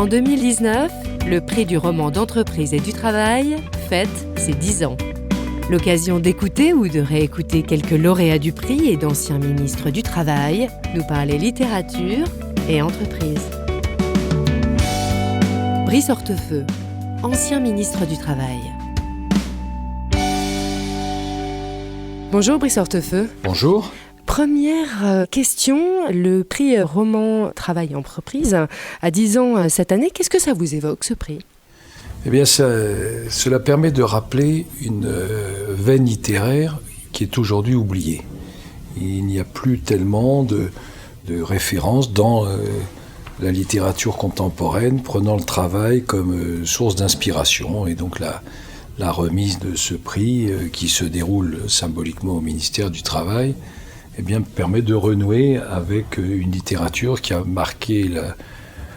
En 2019, le prix du roman d'entreprise et du travail fête ses 10 ans. L'occasion d'écouter ou de réécouter quelques lauréats du prix et d'anciens ministres du Travail nous parler littérature et entreprise. Brice Hortefeux, ancien ministre du Travail. Bonjour Brice Hortefeux. Bonjour. Première question, le prix roman Travail Entreprise a 10 ans cette année. Qu'est-ce que ça vous évoque, ce prix ? Eh bien, cela permet de rappeler une veine littéraire qui est aujourd'hui oubliée. Il n'y a plus tellement de références dans la littérature contemporaine prenant le travail comme source d'inspiration. Et donc la remise de ce prix qui se déroule symboliquement au ministère du Travail eh bien, permet de renouer avec une littérature qui a marqué la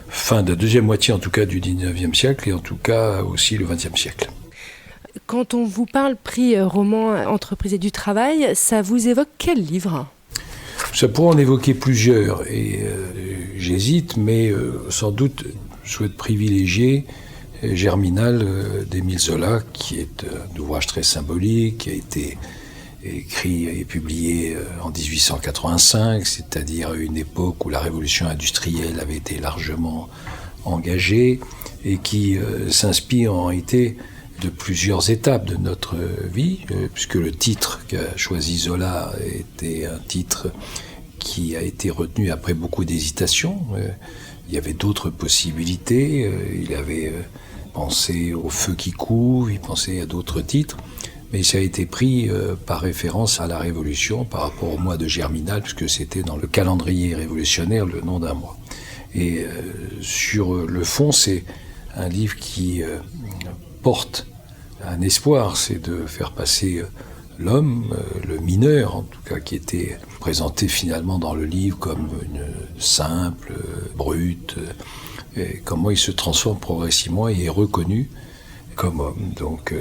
fin de la deuxième moitié, en tout cas, du 19e siècle, et en tout cas aussi le 20e siècle. Quand on vous parle prix roman Entreprise et du Travail, ça vous évoque quel livre ? Ça pourrait en évoquer plusieurs, et j'hésite, mais sans doute je souhaite privilégier Germinal d'Émile Zola, qui est un ouvrage très symbolique, qui a été écrit et publié en 1885, c'est-à-dire à une époque où la révolution industrielle avait été largement engagée et qui s'inspire en réalité de plusieurs étapes de notre vie, puisque le titre qu'a choisi Zola était un titre qui a été retenu après beaucoup d'hésitations. Il y avait d'autres possibilités, il avait pensé au feu qui couvre, il pensait à d'autres titres. Mais ça a été pris par référence à la Révolution par rapport au mois de Germinal, puisque c'était dans le calendrier révolutionnaire le nom d'un mois. Et sur le fond, c'est un livre qui porte un espoir, c'est de faire passer l'homme, le mineur en tout cas, qui était présenté finalement dans le livre comme une simple, brute, et comment il se transforme progressivement et est reconnu comme homme. Donc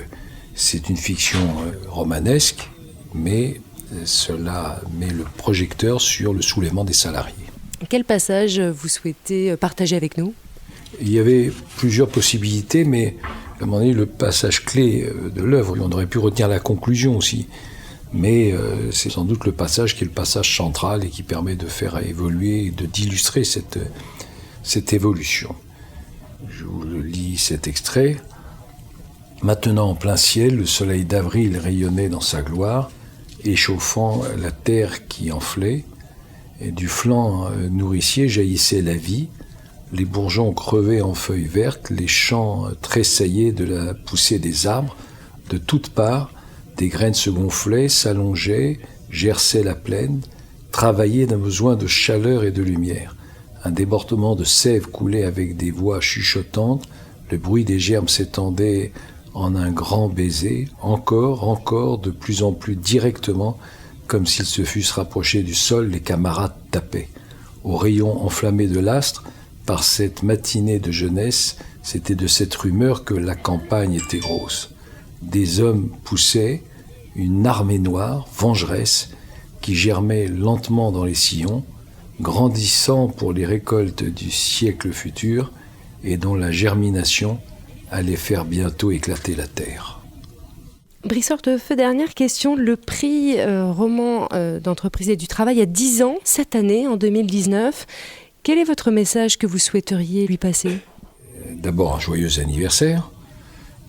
c'est une fiction romanesque, mais cela met le projecteur sur le soulèvement des salariés. Quel passage vous souhaitez partager avec nous ? Il y avait plusieurs possibilités, mais à un moment donné, le passage clé de l'œuvre, on aurait pu retenir la conclusion aussi, mais c'est sans doute le passage qui est le passage central et qui permet de faire évoluer, d'illustrer cette évolution. Je vous lis cet extrait. Maintenant en plein ciel, le soleil d'avril rayonnait dans sa gloire, échauffant la terre qui enflait, et du flanc nourricier jaillissait la vie, les bourgeons crevaient en feuilles vertes, les champs tressaillaient de la poussée des arbres, de toutes parts, des graines se gonflaient, s'allongeaient, gerçaient la plaine, travaillaient d'un besoin de chaleur et de lumière. Un débordement de sève coulait avec des voix chuchotantes, le bruit des germes s'étendait en un grand baiser, encore, de plus en plus directement, comme s'ils se fussent rapprochés du sol, les camarades tapaient. Aux rayons enflammés de l'astre, par cette matinée de jeunesse, c'était de cette rumeur que la campagne était grosse. Des hommes poussaient, une armée noire, vengeresse, qui germait lentement dans les sillons, grandissant pour les récoltes du siècle futur, et dont la germination allait faire bientôt éclater la terre. Brice Hortefeux, dernière question. Le prix roman d'entreprise et du travail a 10 ans cette année, en 2019. Quel est votre message que vous souhaiteriez lui passer ? D'abord un joyeux anniversaire,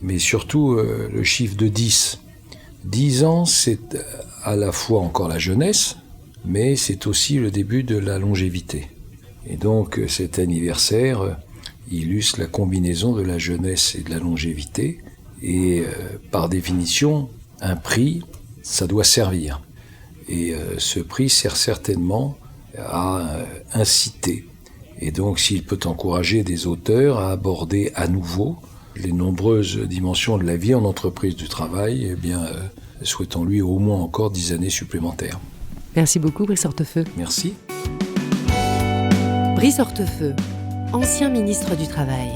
mais surtout le chiffre de 10. 10 ans, c'est à la fois encore la jeunesse, mais c'est aussi le début de la longévité. Et donc cet anniversaire illustre la combinaison de la jeunesse et de la longévité. Et par définition, un prix, ça doit servir. Et ce prix sert certainement à inciter. Et donc s'il peut encourager des auteurs à aborder à nouveau les nombreuses dimensions de la vie en entreprise du travail, eh bien, souhaitons-lui au moins encore 10 années supplémentaires. Merci beaucoup Brice Hortefeux. Merci. Brice Hortefeux, ancien ministre du Travail.